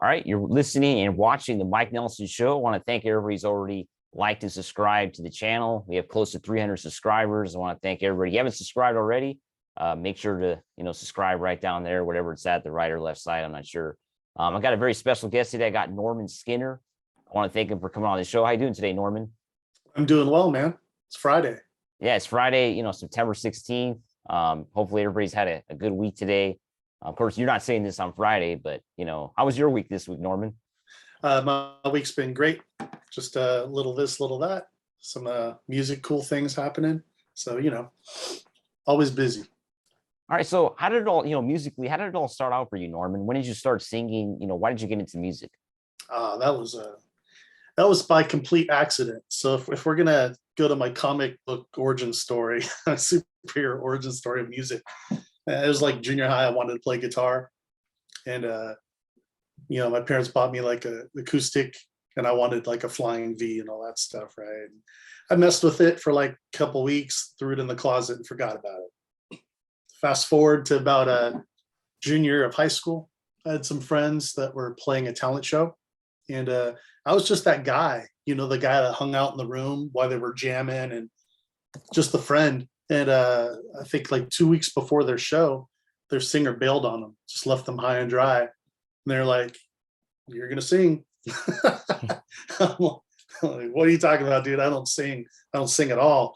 All right, you're listening and watching the Mike Nelson Show. I want to thank everybody who's already liked and subscribed to the channel. We have close to 300 subscribers. I want to thank everybody. If you haven't subscribed already, make sure to subscribe right down there, whatever it's at, the right or left side. I'm not sure. I got a very special guest today. I got Norman Skinner. I want to thank him for coming on the show. How you doing today, Norman? I'm doing well, man. It's Friday. Yeah, it's Friday, September 16th. Hopefully everybody's had a good week today. Of course, you're not saying this on Friday, but, how was your week this week, Norman? My week's been great. Just a little this, little that. Some music, cool things happening. So, always busy. All right. So how did it all, musically, how did it all start out for you, Norman? When did you start singing? Why did you get into music? That was by complete accident. So if we're going to go to my comic book origin story, superhero origin story of music, it was like junior high. I wanted to play guitar, and my parents bought me like a acoustic, and I wanted like a flying V and all that stuff, right? And I messed with it for like a couple weeks, threw it in the closet, and forgot about it. Fast forward to about a junior year of high school, I had some friends that were playing a talent show, and I was just that guy, the guy that hung out in the room while they were jamming, and just the friend. And I think like 2 weeks before their show, their singer bailed on them, just left them high and dry. And they're like, "You're gonna sing." I'm like, "What are you talking about, dude? I don't sing. I don't sing at all.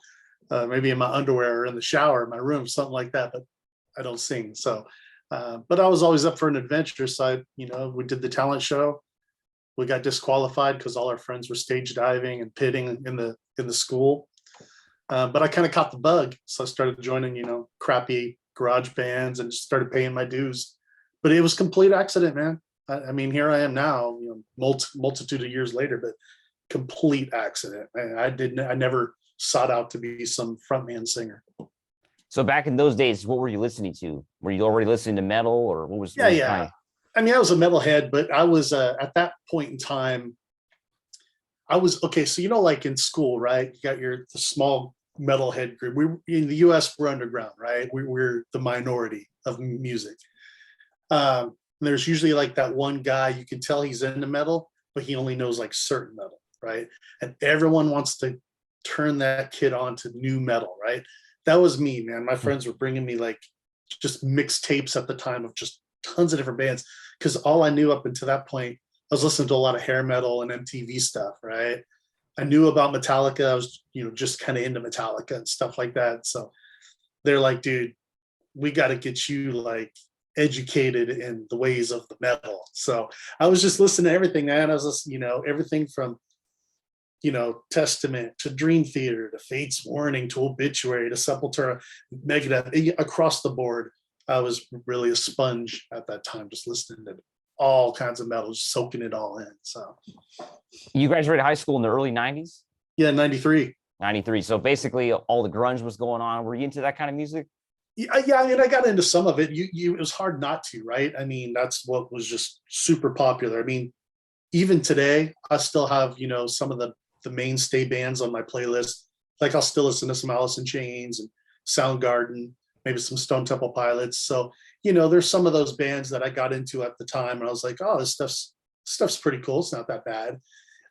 Maybe in my underwear or in the shower in my room, something like that, but I don't sing." So, but I was always up for an adventure. So we did the talent show. We got disqualified because all our friends were stage diving and pitting in the school. But I kind of caught the bug. So I started joining, crappy garage bands and just started paying my dues. But it was complete accident, man. I mean, here I am now, multitude of years later, but complete accident. I never sought out to be some frontman singer. So back in those days, what were you listening to? Were you already listening to metal, or what was? Yeah. I mean, I was a metalhead, but I was at that point in time, I was okay. So, like in school, right? You got the small metalhead group. We in the US, we're underground, right? We're the minority of music. There's usually like that one guy, you can tell he's into metal, but he only knows like certain metal, right? And everyone wants to turn that kid on to new metal, right? That was me, man. My friends were bringing me like just mixtapes at the time of just tons of different bands, because all I knew up until that point, I was listening to a lot of hair metal and MTV stuff, right? I knew about Metallica. I was, just kind of into Metallica and stuff like that. So they're like, "Dude, we got to get you like educated in the ways of the metal." So I was just listening to everything, man. I was listening, everything from, Testament to Dream Theater to Fate's Warning to Obituary to Sepultura, Megadeth, across the board. I was really a sponge at that time, just listening to all kinds of metal, just soaking it all in. So You graduated high school in the early 90s? Yeah, 93. 93. So basically all the grunge was going on. Were you into that kind of music? Yeah, I mean, I got into some of it. It was hard not to, right? I mean, that's what was just super popular. I mean, even today, I still have, some of the mainstay bands on my playlist. Like I'll still listen to some Alice in Chains and Soundgarden, maybe some Stone Temple Pilots. So, there's some of those bands that I got into at the time, and I was like, "Oh, this stuff's pretty cool. It's not that bad."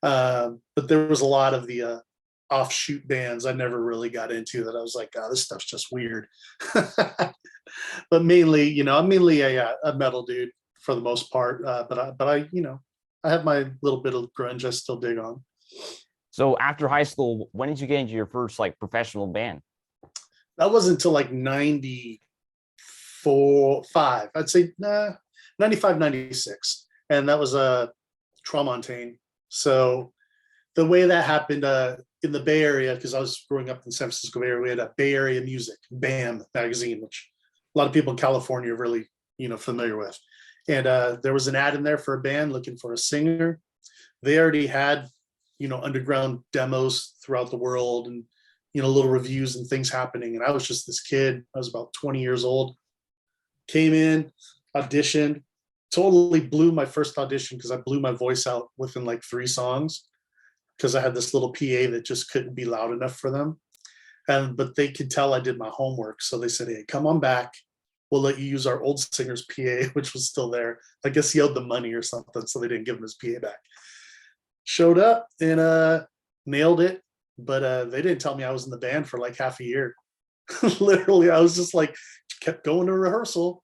But there was a lot of the offshoot bands I never really got into that I was like, "Oh, this stuff's just weird." But mainly, I'm mainly a metal dude for the most part. But I have my little bit of grunge I still dig on. So after high school, when did you get into your first like professional band? That wasn't until like 94, 5. I'd say 95, 96. And that was Tramontaine. So the way that happened in the Bay Area, because I was growing up in San Francisco Bay Area, we had a Bay Area Music, BAM magazine, which a lot of people in California are really, familiar with. And there was an ad in there for a band looking for a singer. They already had, underground demos throughout the world and, little reviews and things happening. And I was just this kid. I was about 20 years old. Came in, auditioned, totally blew my first audition because I blew my voice out within like 3 songs because I had this little PA that just couldn't be loud enough for them. But they could tell I did my homework. So they said, "Hey, come on back. we'll let you use our old singer's PA, which was still there. I guess he owed the money or something, so they didn't give him his PA back. Showed up and nailed it, but they didn't tell me I was in the band for like half a year. Literally, I was just like, kept going to rehearsal,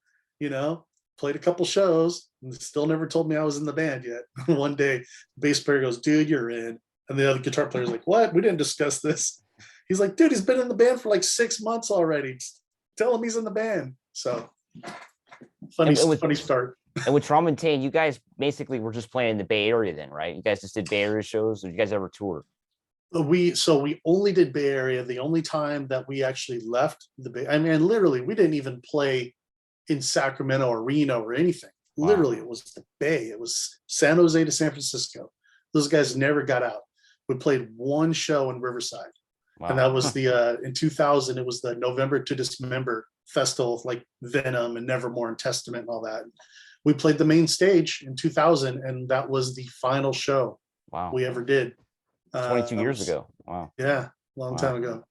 played a couple shows, and still never told me I was in the band yet. One day, the bass player goes, "Dude, you're in." And the other guitar player's like, "What? We didn't discuss this." He's like, "Dude, he's been in the band for like 6 months already. Tell him he's in the band." So funny start. And with Tramontaine, you guys basically were just playing in the Bay Area then, right? You guys just did Bay Area shows, or did you guys ever tour? We only did Bay Area. The only time that we actually left the Bay, I mean, literally, we didn't even play in Sacramento or Reno or anything. Wow. Literally, it was the Bay. It was San Jose to San Francisco. Those guys never got out. We played one show in Riverside. Wow. And that was the in 2000. It was the November to Dismember festival, like Venom and Nevermore and Testament and all that. We played the main stage in 2000, and that was the final show we ever did. 22 years ago. Wow. Yeah, long time ago.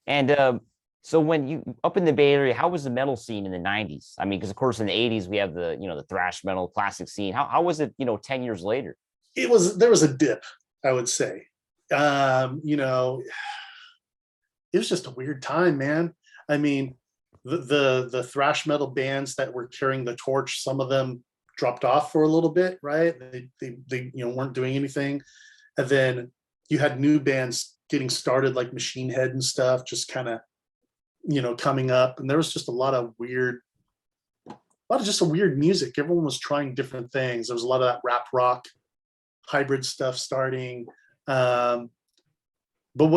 And so when you up in the Bay Area, how was the metal scene in the 90s? I mean, because of course in the 80s we have the the thrash metal classic scene. How was it 10 years later? There was a dip, I would say. It was just a weird time, man. I mean, the thrash metal bands that were carrying the torch, some of them dropped off for a little bit, right? They weren't doing anything. And then you had new bands getting started, like Machine Head and stuff, just kind of, coming up. And there was just a lot of weird music. Everyone was trying different things. There was a lot of that rap rock hybrid stuff starting. But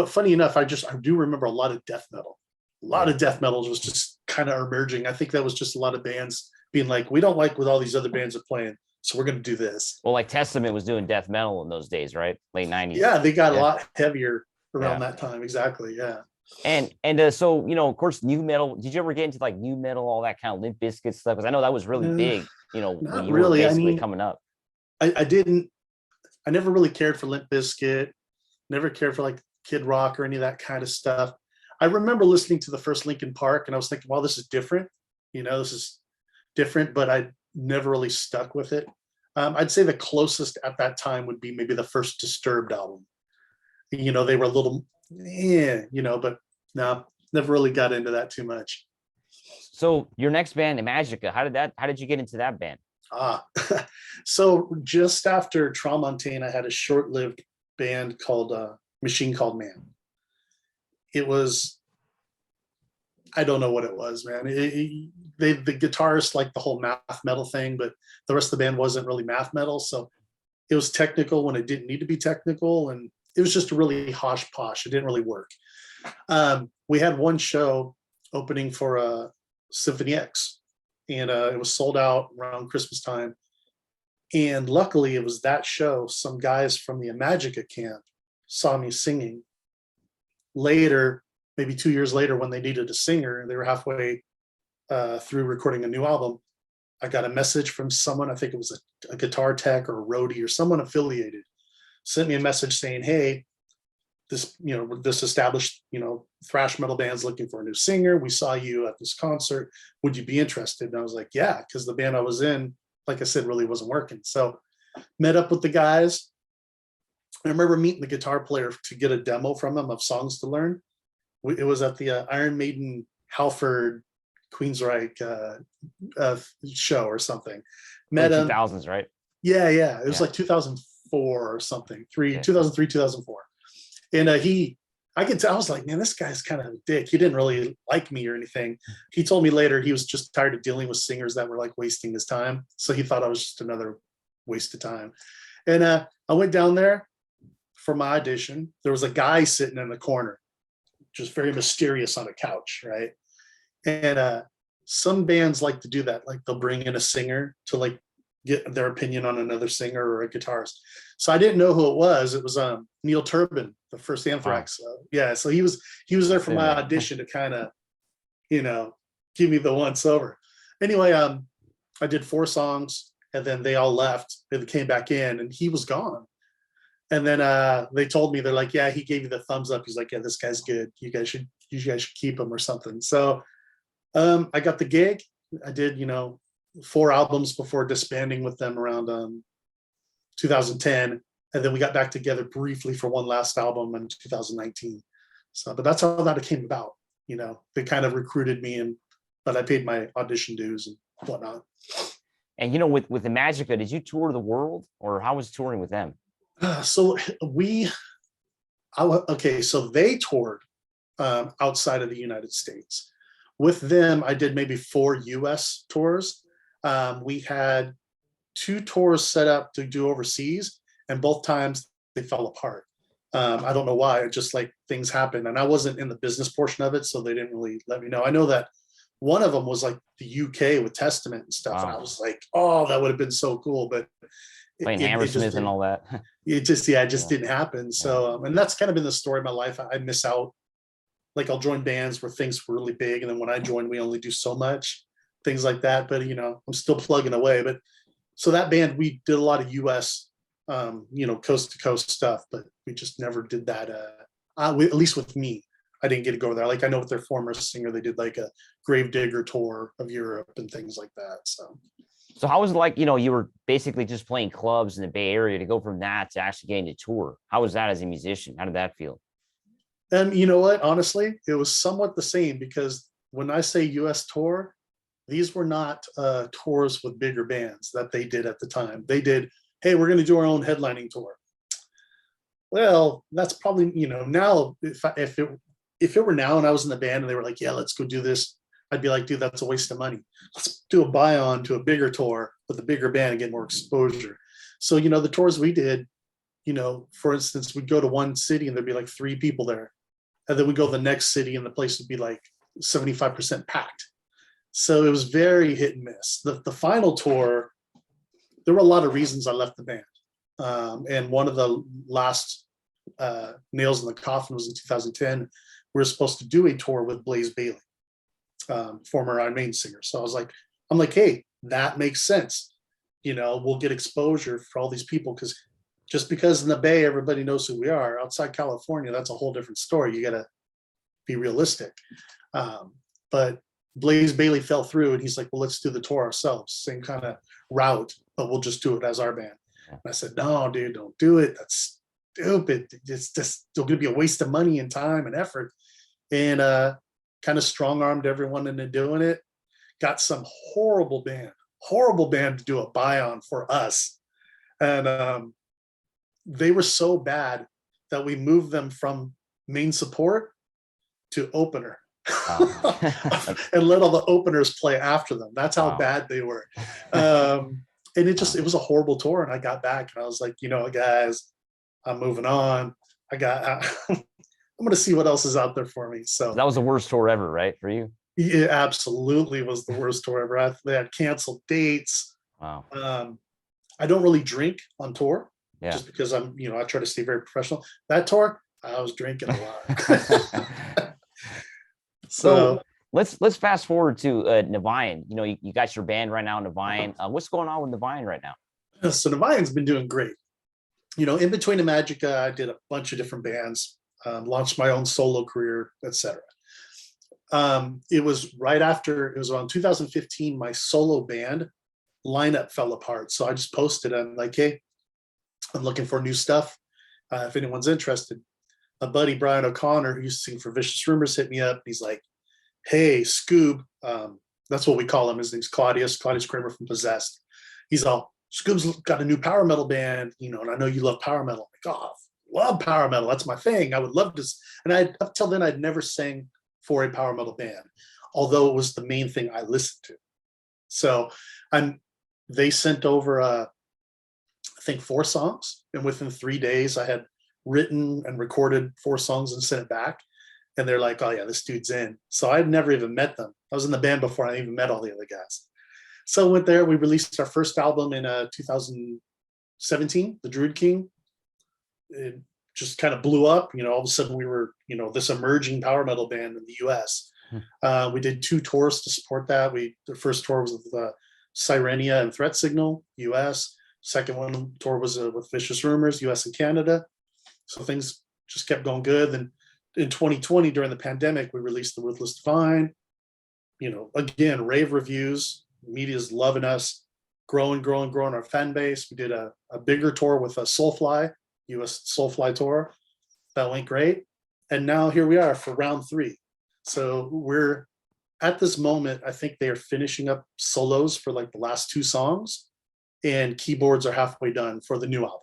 funny enough, I do remember a lot of death metal. A lot of death metal was just kind of emerging. I think that was just a lot of bands being like, we don't like what all these other bands are playing, so we're going to do this. Well, like Testament was doing death metal in those days, right? Late 90s. Yeah, they got a lot heavier around that time. Exactly. Yeah. And so, of course, new metal. Did you ever get into like new metal, all that kind of Limp Bizkit stuff? Because I know that was really big, when you were basically coming up. I never really cared for Limp Bizkit, never cared for like Kid Rock or any of that kind of stuff. I remember listening to the first Linkin Park and I was thinking, wow, this is different. This is different, but I never really stuck with it. I'd say the closest at that time would be maybe the first Disturbed album. They were a little, but no, never really got into that too much. So your next band, Imagica, how did you get into that band? So just after Tramontaine, I had a short-lived band called Machine Called Man. It was, I don't know what it was, man. The guitarist liked the whole math metal thing, but the rest of the band wasn't really math metal. So it was technical when it didn't need to be technical. And it was just a really hosh posh. It didn't really work. We had one show opening for Symphony X, and it was sold out around Christmas time. And luckily it was that show. Some guys from the Imagica camp saw me singing. Later, maybe 2 years later, when they needed a singer, they were halfway through recording a new album. I got a message from someone, I think it was a guitar tech or a roadie or someone affiliated, sent me a message saying, hey, this established, thrash metal band's looking for a new singer. We saw you at this concert. Would you be interested? And I was like, yeah, because the band I was in, like I said, really wasn't working. So met up with the guys. I remember meeting the guitar player to get a demo from him of songs to learn. It was at the Iron Maiden Halford Queensryche show or something. Met him. 2000s, right? Yeah. It was like 2004 or something. 2003, 2004. And I could tell, I was like, man, this guy's kind of a dick. He didn't really like me or anything. He told me later he was just tired of dealing with singers that were like wasting his time. So he thought I was just another waste of time. And I went down there for my audition. There was a guy sitting in the corner, just very mysterious on a couch, right? And some bands like to do that. Like they'll bring in a singer to like get their opinion on another singer or a guitarist. So I didn't know who it was. It was Neil Turbin, the first Anthrax. Wow. So he was there for my audition to kind of, give me the once over. Anyway, I did 4 songs and then they all left and came back in and he was gone. And then they told me, they're like, yeah, he gave you the thumbs up. He's like, yeah, this guy's good. You guys should keep him or something. So I got the gig. I did, 4 albums before disbanding with them around 2010, and then we got back together briefly for one last album in 2019. So, but that's how that came about. They kind of recruited me, but I paid my audition dues and whatnot. And with the Magica, did you tour the world, or how was touring with them? So so they toured outside of the United States. With them, I did maybe 4 US tours. We had 2 tours set up to do overseas, and both times they fell apart. I don't know why. It just like things happen, and I wasn't in the business portion of it, so they didn't really let me know. I know that one of them was like the UK with Testament and stuff, and I was like, oh, that would have been so cool, but Playing Hammersmith and all that. It just didn't happen. So, and that's kind of been the story of my life. I miss out. Like I'll join bands where things were really big, and then when I join, we only do so much, things like that. But I'm still plugging away. But so that band, we did a lot of US, coast to coast stuff, but we just never did that. At least with me, I didn't get to go there. Like I know with their former singer, they did like a Gravedigger tour of Europe and things like that. So how was it like, you were basically just playing clubs in the Bay Area, to go from that to actually getting to tour? How was that as a musician? How did that feel? And you know what? Honestly, it was somewhat the same, because when I say US tour, these were not tours with bigger bands that they did at the time. They did, hey, we're going to do our own headlining tour. Well, that's probably, now if it were now and I was in the band and they were like, yeah, let's go do this, I'd be like, dude, that's a waste of money. Let's do a buy-on to a bigger tour with a bigger band and get more exposure. So, the tours we did, for instance, we'd go to one city and there'd be like 3 people there. And then we go to the next city and the place would be like 75% packed. So it was very hit and miss. The final tour, there were a lot of reasons I left the band. And one of the last nails in the coffin was in 2010. We were supposed to do a tour with Blaze Bayley, former Iron Maiden singer. So I'm like, hey, that makes sense. We'll get exposure for all these people, because just because in the Bay everybody knows who we are, outside California, that's a whole different story. You got to be realistic. But Blaze Bayley fell through, and he's like, well, let's do the tour ourselves, same kind of route, but we'll just do it as our band. And I said, no, dude, don't do it. That's stupid. It's just going to be a waste of money and time and effort. And kind of strong-armed everyone into doing it. Got some horrible band to do a buy-on for us. And they were so bad that we moved them from main support to opener. And let all the openers play after them. That's how bad they were. And it was a horrible tour. And I got back and I was like, guys, I'm moving on. I'm going to see what else is out there for me. So that was the worst tour ever, right? For you? It absolutely was the worst tour ever. They had canceled dates. Wow. I don't really drink on tour. Yeah. Just because I try to stay very professional. That tour, I was drinking a lot. So let's fast forward to Nevayan. You got your band right now, Nevayan. What's going on with Nevayan right now? So Nevayan's been doing great. In between the Magica, I did a bunch of different bands, launched my own solo career, etc. It was around 2015, my solo band lineup fell apart. So I just posted, I'm like, hey, I'm looking for new stuff. If anyone's interested. My buddy Brian O'Connor, who used to sing for Vicious Rumors, hit me up. He's like, hey, Scoob, that's what we call him. His name's Claudius Kramer from Possessed. He's all, Scoob's got a new power metal band, and I know you love power metal. I'm like, oh, love power metal. That's my thing. I would love to. And up till then, I'd never sang for a power metal band, although it was the main thing I listened to. So they sent over, I think, 4 songs. And within 3 days, I had written and recorded 4 songs and sent it back. And they're like, oh yeah, this dude's in. So I'd never even met them. I was in the band before I even met all the other guys. So went there, we released our first album in 2017, The Druid King. It just kind of blew up. All of a sudden we were, this emerging power metal band in the US. We did 2 tours to support that. The first tour was with Sirenia and Threat Signal, US. Second tour was with Vicious Rumors, US and Canada. So things just kept going good. Then in 2020, during the pandemic, we released The Ruthless Divine. again, rave reviews, media's loving us, growing our fan base. We did a bigger tour with a Soulfly, US Soulfly tour. That went great. And now here we are for round 3. So we're at this moment, I think they are finishing up solos for like the last 2 songs, and keyboards are halfway done for the new album.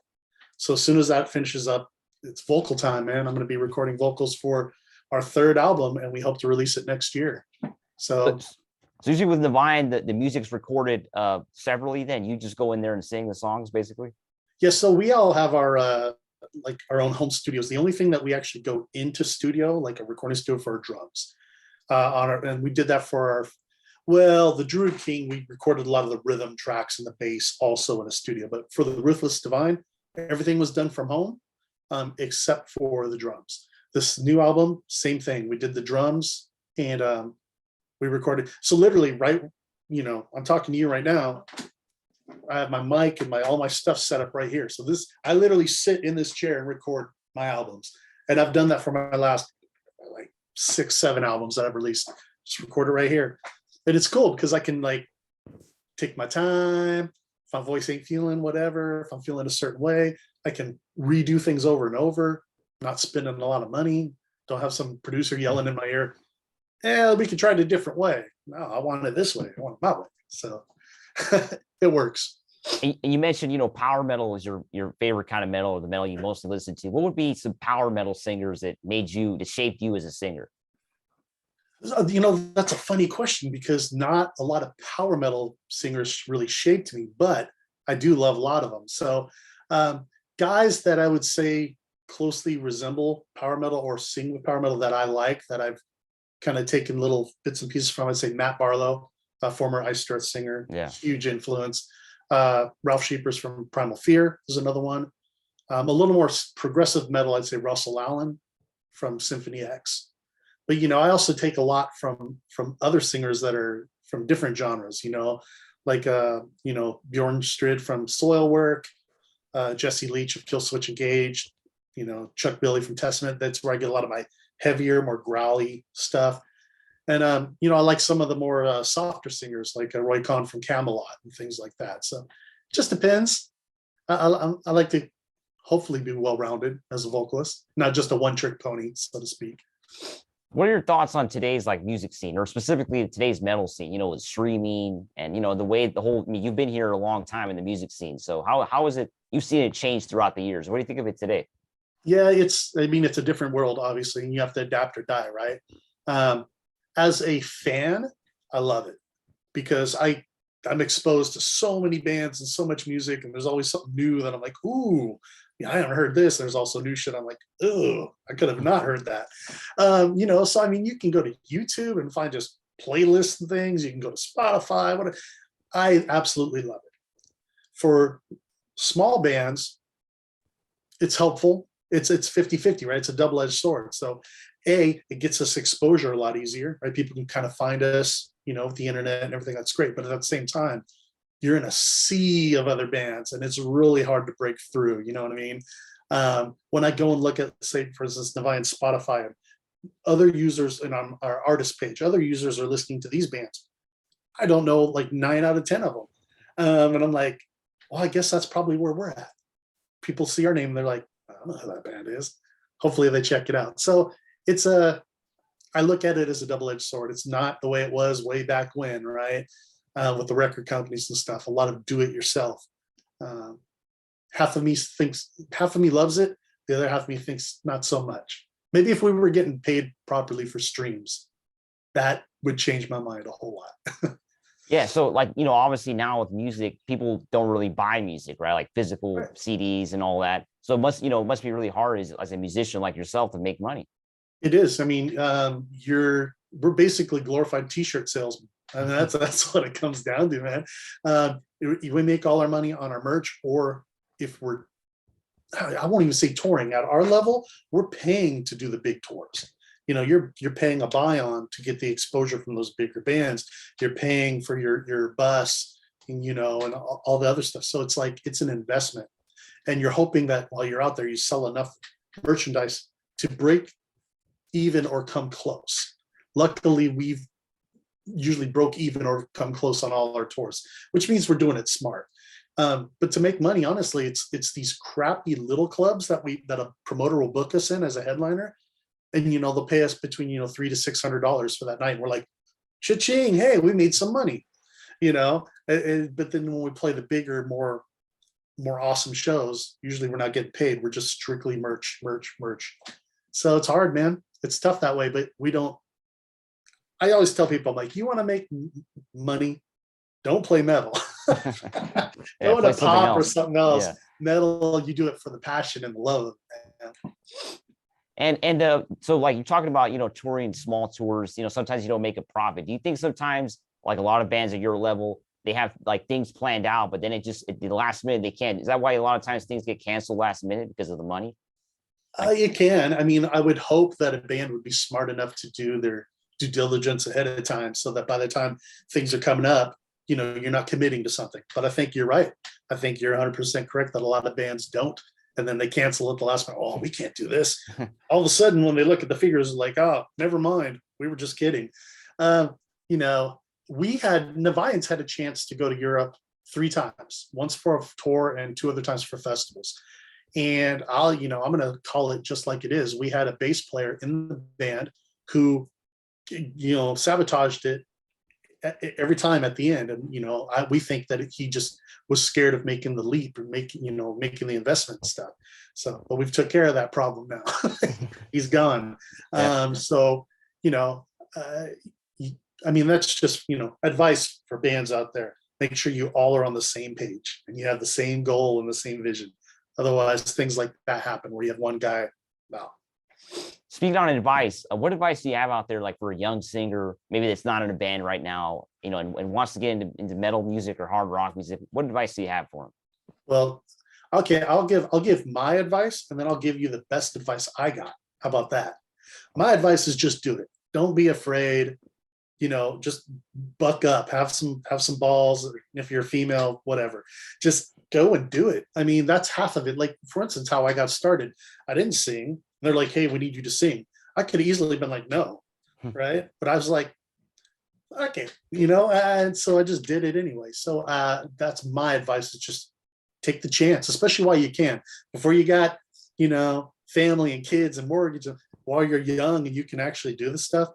So as soon as that finishes up, it's vocal time, man. I'm going to be recording vocals for our 3rd album, and we hope to release it next year. So usually with Divine, the music's recorded separately. Then you just go in there and sing the songs, basically. Yeah, so we all have our like our own home studios. The only thing that we actually go into studio, like a recording studio, for our drums. And we did that for the Druid King. We recorded a lot of the rhythm tracks and the bass also in a studio. But for the Ruthless Divine, everything was done from home, except for the drums. This new album, same thing. We did the drums, and we recorded. So literally, right, I'm talking to you right now. I have my mic and all my stuff set up right here. So I literally sit in this chair and record my albums. And I've done that for my last like 6-7 albums that I've released. Just record it right here. And it's cool because I can like take my time. If my voice ain't feeling whatever, if I'm feeling a certain way, I can redo things over and over, not spending a lot of money. Don't have some producer yelling in my ear, we can try it a different way. No, I want it this way. I want it my way. So it works. And you mentioned, power metal is your favorite kind of metal, or the metal you mostly listen to. What would be some power metal singers that shaped you as a singer? That's a funny question, because not a lot of power metal singers really shaped me, but I do love a lot of them. So guys that I would say closely resemble power metal or sing with power metal that I like, that I've kind of taken little bits and pieces from, I'd say Matt Barlow, a former Iced Earth singer, huge influence. Ralph Sheepers from Primal Fear is another one. A little more progressive metal, I'd say Russell Allen from Symphony X. But I also take a lot from other singers that are from different genres. Like Bjorn Strid from Soilwork, Jesse Leach of Killswitch Engage, Chuck Billy from Testament. That's where I get a lot of my heavier, more growly stuff. And I like some of the more softer singers, like Roy Khan from Camelot and things like that. So it just depends. I like to hopefully be well-rounded as a vocalist, not just a one-trick pony, so to speak. What are your thoughts on today's music scene, or specifically today's metal scene? With streaming and the way you've been here a long time in the music scene. So how is it? You've seen it change throughout the years. What do you think of it today? Yeah, it's a different world, obviously, and you have to adapt or die, right? As a fan, I love it, because I'm exposed to so many bands and so much music, and there's always something new that I'm like, ooh, I haven't heard this. There's also new shit I'm like, oh, I could have not heard that. So I mean, you can go to YouTube and find just playlists and things. You can go to Spotify. Whatever. I absolutely love it. For small bands, it's helpful. It's 50-50, right? It's a double-edged sword. So it gets us exposure a lot easier, right? People can kind of find us, with the internet and everything. That's great. But at the same time, you're in a sea of other bands, and it's really hard to break through. You know what I mean? When I go and look at, say, for instance, Divine Spotify, other users in our artist page, other users are listening to these bands. I don't know, like 9 out of 10 of them. And I'm like, well, I guess that's probably where we're at. People see our name and they're like, I don't know who that band is. Hopefully they check it out. So I look at it as a double-edged sword. It's not the way it was way back when, right? With the record companies and stuff, a lot of do-it-yourself. Half of me loves it. The other half of me thinks not so much. Maybe if we were getting paid properly for streams, that would change my mind a whole lot. Yeah. So obviously now with music, people don't really buy music, right? Like physical CDs and all that. So it must be really hard as a musician like yourself to make money. It is. I mean, we're basically glorified T-shirt salesmen. I mean, that's what it comes down to, man. We make all our money on our merch, or if I won't even say touring. At our level, we're paying to do the big tours. You're paying a buy-on to get the exposure from those bigger bands. You're paying for your bus, and and all the other stuff. So it's like it's an investment, and you're hoping that while you're out there, you sell enough merchandise to break even or come close. Luckily, we've usually broke even or come close on all our tours, which means we're doing it smart. But to make money, honestly, it's these crappy little clubs that a promoter will book us in as a headliner, and they'll pay us between $300 to $600 for that night. And we're like, cha-ching! Hey, we made some money, But then when we play the bigger, more awesome shows, usually we're not getting paid. We're just strictly merch. So it's hard, man. It's tough that way, but we don't. I always tell people, I'm like, you want to make money, don't play metal. Yeah, Go play into something pop or else. something else. Yeah. Metal, you do it for the passion and the love. And so like you're talking about, touring small tours, sometimes you don't make a profit. Do you think sometimes like a lot of bands at your level, they have like things planned out, but then at the last minute they can't? Is that why a lot of times things get canceled last minute because of the money? You can. I mean, I would hope that a band would be smart enough to do their due diligence ahead of time so that by the time things are coming up, you're not committing to something. But I think you're right. I think you're 100% correct that a lot of bands don't. And then they cancel at the last minute. Oh, we can't do this. All of a sudden, when they look at the figures, like, oh, never mind. We were just kidding. Nevians had a chance to go to Europe 3 times, once for a tour and 2 other times for festivals. And I'm going to call it just like it is. We had a bass player in the band who, sabotaged it every time at the end. And, we think that he just was scared of making the leap and making the investment stuff. So, but we've took care of that problem now. He's gone. Yeah. That's just, advice for bands out there. Make sure you all are on the same page and you have the same goal and the same vision. Otherwise, things like that happen where you have one guy. Wow. Speaking on advice, what advice do you have out there, like for a young singer, maybe that's not in a band right now, and wants to get into metal music or hard rock music? What advice do you have for them? Well, okay, I'll give my advice, and then I'll give you the best advice I got. How about that? My advice is just do it. Don't be afraid. Just buck up, have some balls. If you're a female, whatever, just go and do it. I mean, that's half of it. Like, for instance, how I got started, I didn't sing. They're like, hey, we need you to sing. I could have easily been like, no, right? But I was like, okay, and so I just did it anyway. So that's my advice, is just take the chance, especially while you can, before you got, family and kids and mortgage. While you're young and you can actually do this stuff,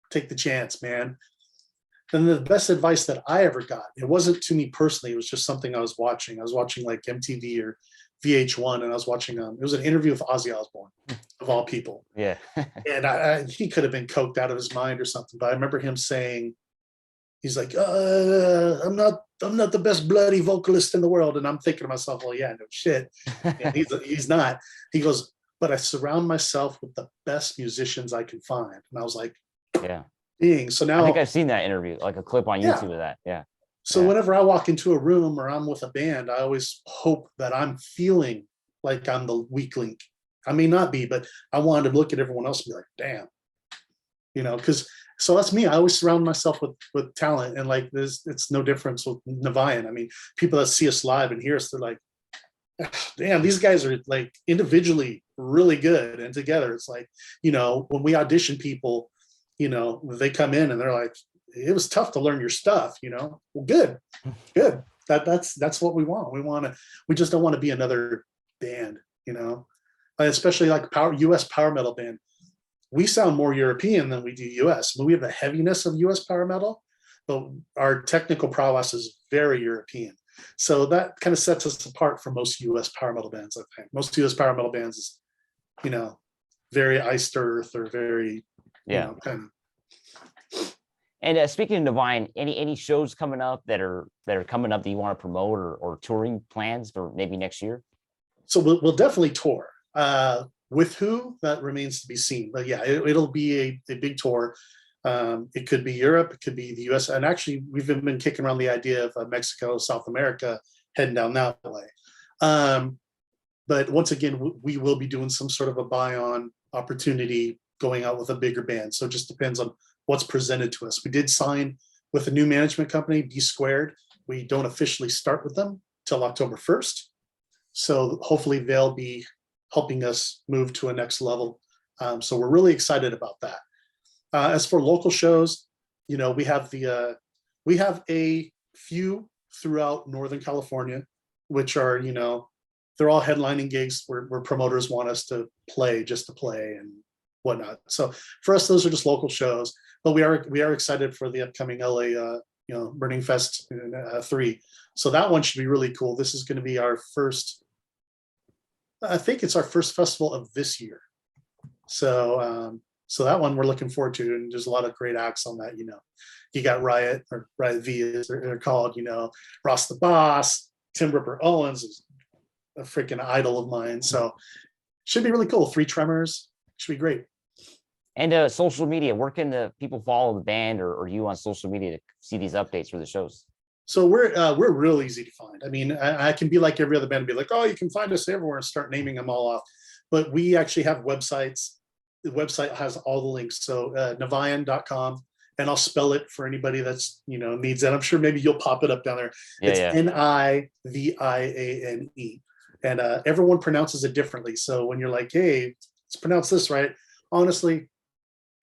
take the chance, man. And the best advice that I ever got, it wasn't to me personally, it was just something I was watching. I was watching like MTV or VH1, and I was watching, it was an interview with Ozzy Osbourne, of all people. Yeah. And he could have been coked out of his mind or something, but I remember him saying, he's like, I'm not the best bloody vocalist in the world. And I'm thinking to myself, well, yeah, no shit. And he's not. He goes, but I surround myself with the best musicians I can find. And I was like, yeah. So now I think I've seen that interview, like a clip on YouTube of that. Yeah. So whenever I walk into a room or I'm with a band, I always hope that I'm feeling like I'm the weak link. I may not be, but I wanted to look at everyone else and be like, damn, because so that's me. I always surround myself with talent, and like this, it's no difference with Nevian. I mean, people that see us live and hear us, they're like, damn, these guys are like individually really good, and together it's like, when we audition people, they come in and they're like, it was tough to learn your stuff, well, good. That's what we want. We just don't want to be another band, especially like US power metal band. We sound more European than we do US. I mean, we have the heaviness of US power metal, but our technical prowess is very European. So that kind of sets us apart from most US power metal bands. I think most US power metal bands is, very iced earth or very, kind of. And speaking of Nevian, any shows coming up that are coming up that you want to promote, or touring plans for maybe next year? So we'll definitely tour. With who, that remains to be seen. But yeah, it'll be a big tour. It could be Europe, it could be the US. And actually, we've been kicking around the idea of Mexico, South America, heading down that way. But once again, we will be doing some sort of a buy-on opportunity, going out with a bigger band. So it just depends on what's presented to us. We did sign with a new management company, B Squared. We don't officially start with them till October 1st. So hopefully they'll be helping us move to a next level. So we're really excited about that. As for local shows, You know, we have a few throughout Northern California, which are, you know, they're all headlining gigs where promoters want us to play just to play and whatnot. So for us, those are just local shows. But we are excited for the upcoming LA, you know, Burning Fest 3. So that one should be really cool. This is going to be our first. I think it's our first festival of this year. So so that one we're looking forward to, and there's a lot of great acts on that. You know, you got Riot, or Riot V as they're called. You know, Ross the Boss, Tim Ripper Owens is a freaking idol of mine. So should be really cool. Three Tremors should be great. And social media, where can the people follow the band or you on social media to see these updates for the shows? So we're real easy to find. I mean, I can be like every other band and be like, oh, you can find us everywhere, and start naming them all off. But we actually have websites. The website has all the links. So Navian.com, and I'll spell it for anybody that's, you know, needs that. I'm sure maybe you'll pop it up down there. Yeah, It's yeah. Niviane. And everyone pronounces it differently. So when you're like, hey, it's pronounced this right, honestly,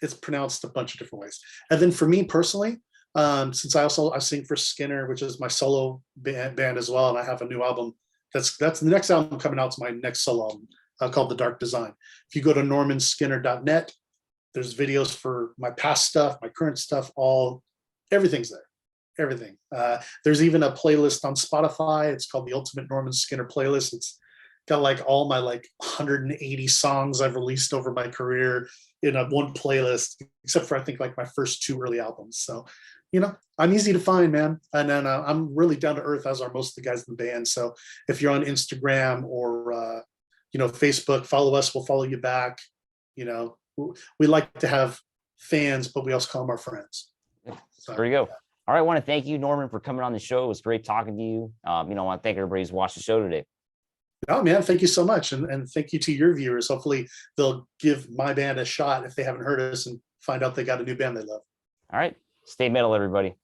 it's pronounced a bunch of different ways. And then for me personally, since I sing for Skinner, which is my solo band as well, and I have a new album. That's the next album coming out. Is my next solo album called The Dark Design. If you go to normanskinner.net, there's videos for my past stuff, my current stuff, everything's there. Everything. There's even a playlist on Spotify. It's called the Ultimate Norman Skinner Playlist. It's got like all my like 180 songs I've released over my career in one playlist, except for I think like my first 2 early albums. So, you know, I'm easy to find, man. And then I'm really down to earth, as are most of the guys in the band. So if you're on Instagram or you know, Facebook, follow us. We'll follow you back. You know, we like to have fans, but we also call them our friends. So, there you go. All right, I want to thank you, Norman, for coming on the show. It was great talking to you. You know, I want to thank everybody who's watched the show today. Oh man, thank you so much, and thank you to your viewers. Hopefully, they'll give my band a shot if they haven't heard us and find out they got a new band they love. All right, stay metal, everybody.